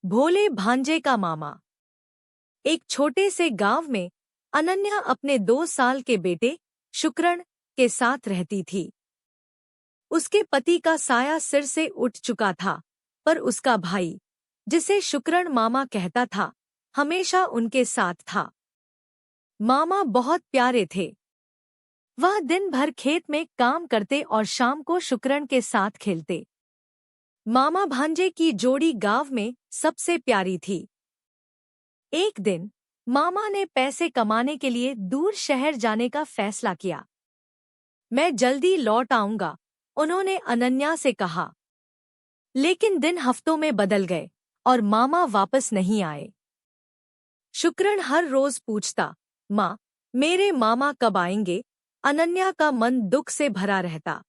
भोले भांजे का मामा। एक छोटे से गांव में अनन्या अपने 2 साल के बेटे शुक्रण के साथ रहती थी। उसके पति का साया सिर से उठ चुका था, पर उसका भाई, जिसे शुक्रण मामा कहता था, हमेशा उनके साथ था। मामा बहुत प्यारे थे। वह दिन भर खेत में काम करते और शाम को शुक्रण के साथ खेलते। मामा भांजे की जोड़ी गांव में सबसे प्यारी थी। एक दिन मामा ने पैसे कमाने के लिए दूर शहर जाने का फैसला किया। मैं जल्दी लौट आऊंगा, उन्होंने अनन्या से कहा। लेकिन दिन हफ्तों में बदल गए और मामा वापस नहीं आए। शुक्रण हर रोज पूछता, माँ, मेरे मामा कब आएंगे? अनन्या का मन दुख से भरा रहता।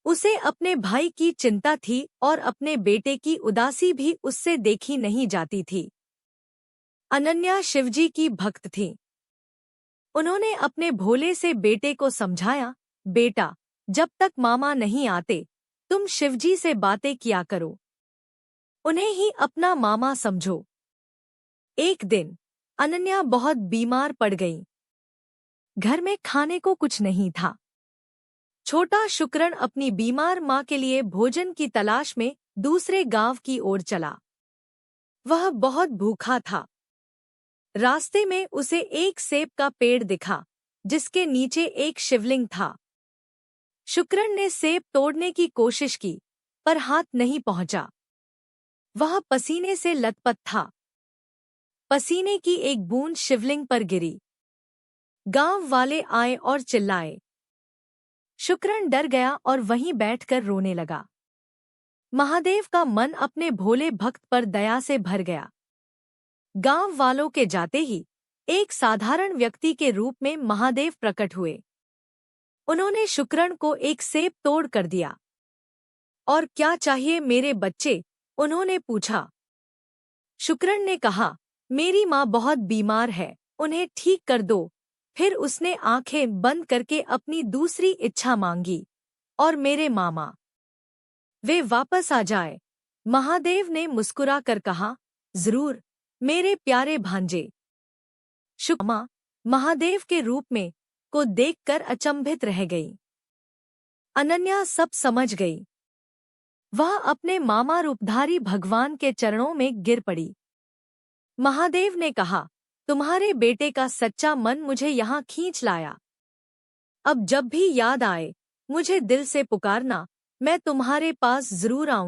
उसे अपने भाई की चिंता थी और अपने बेटे की उदासी भी उससे देखी नहीं जाती थी। अनन्या शिवजी की भक्त थी। उन्होंने अपने भोले से बेटे को समझाया, बेटा, जब तक मामा नहीं आते, तुम शिवजी से बातें किया करो। उन्हें ही अपना मामा समझो। एक दिन अनन्या बहुत बीमार पड़ गई। घर में खाने को कुछ नहीं था। छोटा शुक्रण अपनी बीमार माँ के लिए भोजन की तलाश में दूसरे गांव की ओर चला। वह बहुत भूखा था। रास्ते में उसे एक सेब का पेड़ दिखा, जिसके नीचे एक शिवलिंग था। शुक्रण ने सेब तोड़ने की कोशिश की, पर हाथ नहीं पहुंचा। वह पसीने से लथपथ था। पसीने की एक बूंद शिवलिंग पर गिरी। गांव वाले आए और चिल्लाए। शुक्रण डर गया और वहीं बैठकर रोने लगा। महादेव का मन अपने भोले भक्त पर दया से भर गया। गांव वालों के जाते ही एक साधारण व्यक्ति के रूप में महादेव प्रकट हुए। उन्होंने शुक्रण को एक सेब तोड़ कर दिया। और क्या चाहिए मेरे बच्चे? उन्होंने पूछा। शुक्रण ने कहा, मेरी माँ बहुत बीमार है, उन्हें ठीक कर दो। फिर उसने आंखें बंद करके अपनी दूसरी इच्छा मांगी, और मेरे मामा, वे वापस आ जाए। महादेव ने मुस्कुरा कर कहा, जरूर मेरे प्यारे भांजे। शुक्रमा महादेव के रूप में को देखकर अचंभित रह गई। अनन्या सब समझ गई। वह अपने मामा रूपधारी भगवान के चरणों में गिर पड़ी। महादेव ने कहा, तुम्हारे बेटे का सच्चा मन मुझे यहाँ खींच लाया। अब जब भी याद आए, मुझे दिल से पुकारना, मैं तुम्हारे पास जरूर आऊंगा।